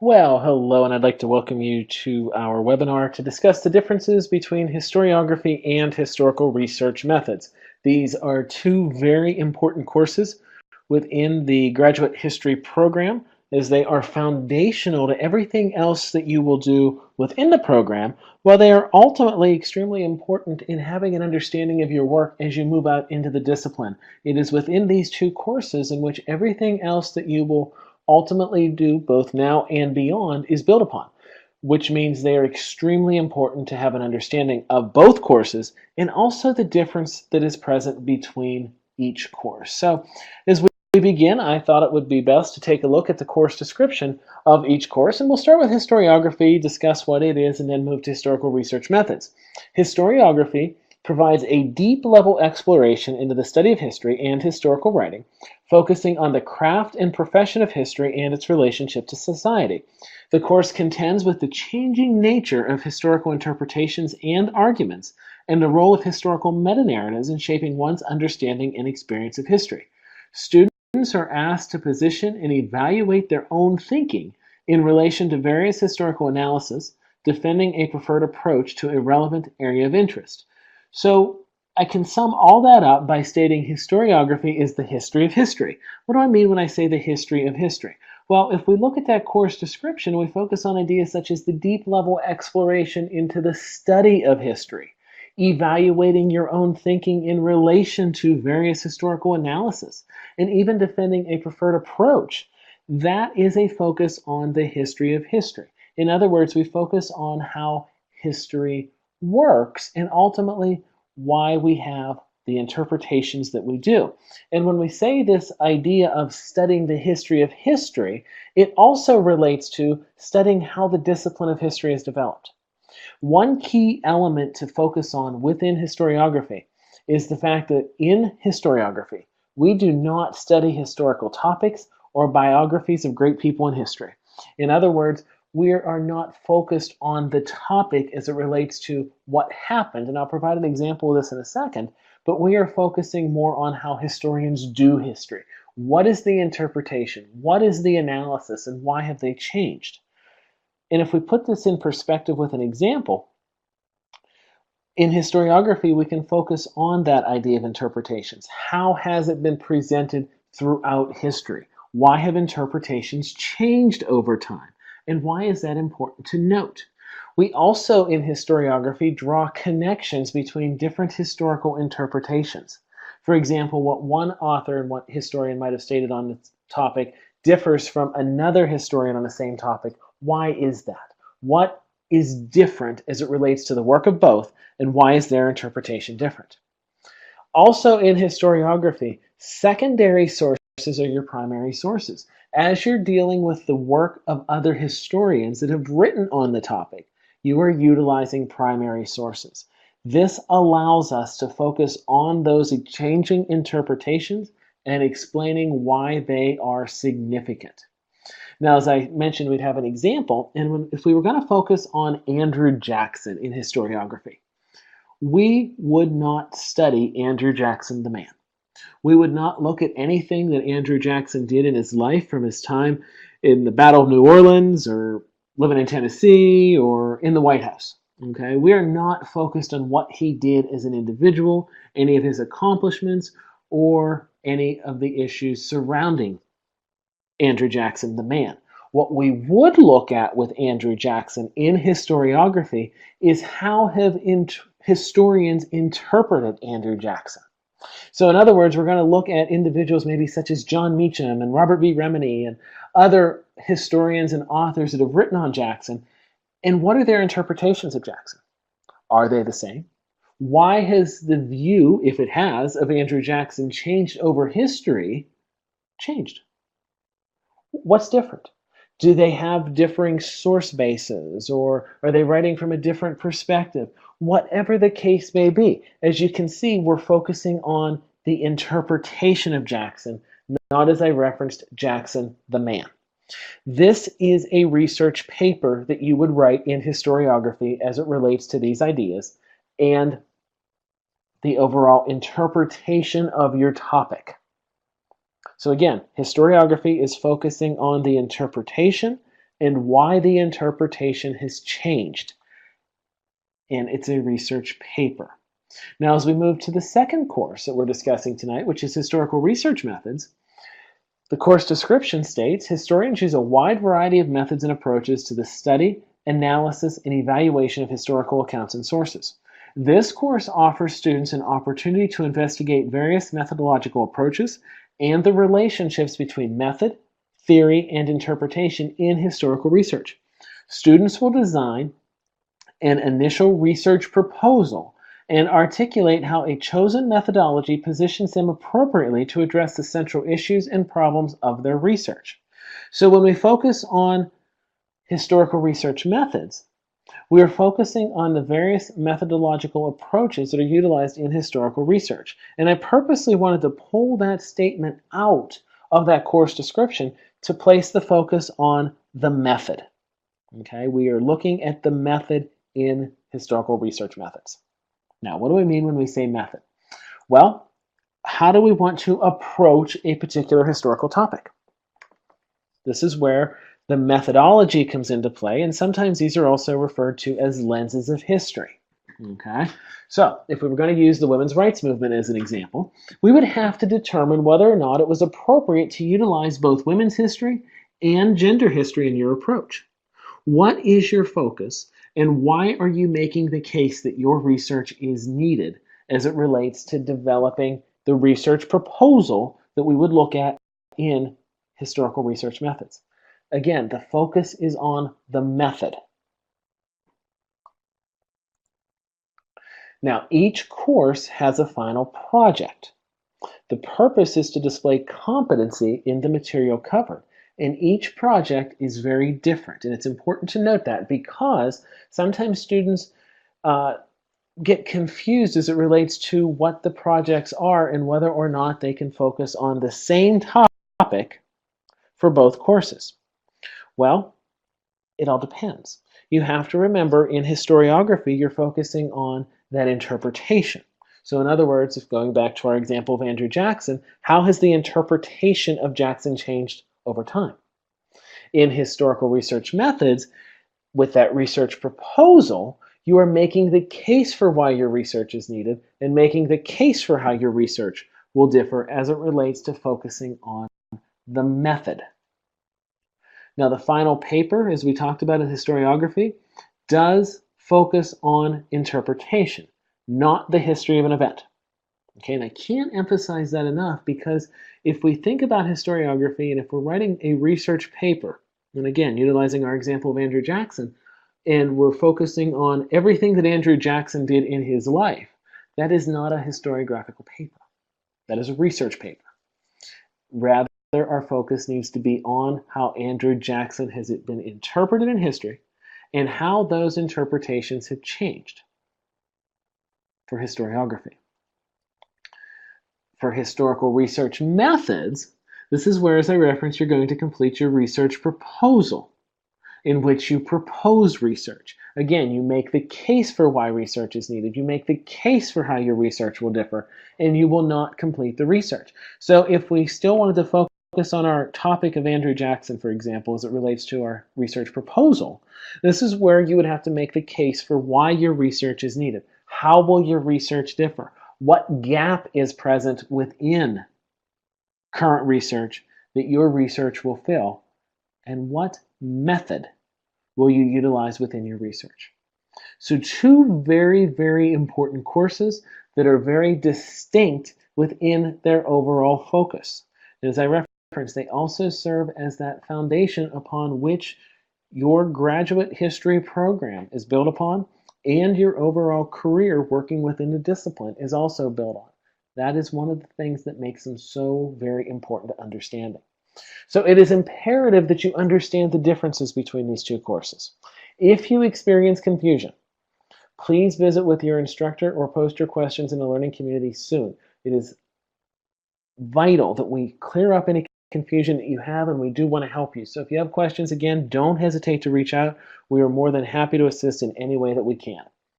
Well, hello, and I'd like to welcome you to our webinar to discuss the differences between historiography and historical research methods. These are two very important courses within the graduate history program, as they are foundational to everything else that you will do within the program, while they are ultimately extremely important in having an understanding of your work as you move out into the discipline. It is within these two courses in which everything else that you will ultimately do both now and beyond is built upon, which means they are extremely important to have an understanding of both courses and also the difference that is present between each course. So as we begin, I thought it would be best to take a look at the course description of each course, and we'll start with historiography, discuss what it is, and then move to historical research methods. Historiography provides a deep-level exploration into the study of history and historical writing, focusing on the craft and profession of history and its relationship to society. The course contends with the changing nature of historical interpretations and arguments, and the role of historical meta-narratives in shaping one's understanding and experience of history. Students are asked to position and evaluate their own thinking in relation to various historical analysis, defending a preferred approach to a relevant area of interest. So I can sum all that up by stating historiography is the history of history. What do I mean when I say the history of history? Well, if we look at that course description, we focus on ideas such as the deep-level exploration into the study of history, evaluating your own thinking in relation to various historical analysis, and even defending a preferred approach. That is a focus on the history of history. In other words, we focus on how history works and ultimately why we have the interpretations that we do. And when we say this idea of studying the history of history, it also relates to studying how the discipline of history is developed. One key element to focus on within historiography is the fact that in historiography, we do not study historical topics or biographies of great people in history. In other words, we are not focused on the topic as it relates to what happened, and I'll provide an example of this in a second, but we are focusing more on how historians do history. What is the interpretation? What is the analysis, and why have they changed? And if we put this in perspective with an example, in historiography, we can focus on that idea of interpretations. How has it been presented throughout history? Why have interpretations changed over time? And why is that important to note? We also, in historiography, draw connections between different historical interpretations. For example, what one author and what historian might have stated on this topic differs from another historian on the same topic. Why is that? What is different as it relates to the work of both, and why is their interpretation different? Also in historiography, secondary sources are your primary sources. As you're dealing with the work of other historians that have written on the topic, you are utilizing primary sources. This allows us to focus on those changing interpretations and explaining why they are significant. Now, as I mentioned, we'd have an example, and if we were going to focus on Andrew Jackson in historiography, we would not study Andrew Jackson the man. We would not look at anything that Andrew Jackson did in his life from his time in the Battle of New Orleans or living in Tennessee or in the White House. Okay, we are not focused on what he did as an individual, any of his accomplishments, or any of the issues surrounding Andrew Jackson the man. What we would look at with Andrew Jackson in historiography is how have historians interpreted Andrew Jackson. So in other words, we're going to look at individuals maybe such as John Meacham and Robert B. Remini and other historians and authors that have written on Jackson, and what are their interpretations of Jackson? Are they the same? Why has the view, if it has, of Andrew Jackson changed over history? Changed. What's different? Do they have differing source bases, or are they writing from a different perspective? Whatever the case may be, as you can see, we're focusing on the interpretation of Jackson, not, as I referenced, Jackson the man. This is a research paper that you would write in historiography as it relates to these ideas and the overall interpretation of your topic. So again, historiography is focusing on the interpretation and why the interpretation has changed. And it's a research paper. Now, as we move to the second course that we're discussing tonight, which is Historical Research Methods, the course description states, historians use a wide variety of methods and approaches to the study, analysis, and evaluation of historical accounts and sources. This course offers students an opportunity to investigate various methodological approaches and the relationships between method, theory, and interpretation in historical research. Students will design an initial research proposal and articulate how a chosen methodology positions them appropriately to address the central issues and problems of their research. So when we focus on historical research methods, we are focusing on the various methodological approaches that are utilized in historical research. And I purposely wanted to pull that statement out of that course description to place the focus on the method. Okay, we are looking at the method in historical research methods. Now, what do we mean when we say method? Well, how do we want to approach a particular historical topic? This is where the methodology comes into play, and sometimes these are also referred to as lenses of history. Okay, so if we were going to use the women's rights movement as an example, we would have to determine whether or not it was appropriate to utilize both women's history and gender history in your approach. What is your focus, and why are you making the case that your research is needed as it relates to developing the research proposal that we would look at in historical research methods? Again, the focus is on the method. Now, each course has a final project. The purpose is to display competency in the material covered. And each project is very different. And it's important to note that because sometimes students get confused as it relates to what the projects are and whether or not they can focus on the same topic for both courses. Well, it all depends. You have to remember in historiography, you're focusing on that interpretation. So in other words, if going back to our example of Andrew Jackson, how has the interpretation of Jackson changed over time? In historical research methods, with that research proposal, you are making the case for why your research is needed and making the case for how your research will differ as it relates to focusing on the method. Now, the final paper, as we talked about in historiography, does focus on interpretation, not the history of an event. Okay, and I can't emphasize that enough because if we think about historiography and if we're writing a research paper, and again, utilizing our example of Andrew Jackson, and we're focusing on everything that Andrew Jackson did in his life, that is not a historiographical paper. That is a research paper. Rather, our focus needs to be on how Andrew Jackson has been interpreted in history and how those interpretations have changed for historiography. For historical research methods, this is where, as I referenced, you're going to complete your research proposal in which you propose research. Again, you make the case for why research is needed. You make the case for how your research will differ, and you will not complete the research. So if we still wanted to focus on our topic of Andrew Jackson, for example, as it relates to our research proposal, this is where you would have to make the case for why your research is needed. How will your research differ? What gap is present within current research that your research will fill? And what method will you utilize within your research? So two very, very important courses that are very distinct within their overall focus. And as I referenced, they also serve as that foundation upon which your graduate history program is built upon, and your overall career working within the discipline is also built on. That is one of the things that makes them so very important to understanding. So it is imperative that you understand the differences between these two courses. If you experience confusion, please visit with your instructor or post your questions in the learning community soon. It is vital that we clear up any confusion that you have, and we do want to help you. So if you have questions, again, don't hesitate to reach out. We are more than happy to assist in any way that we can.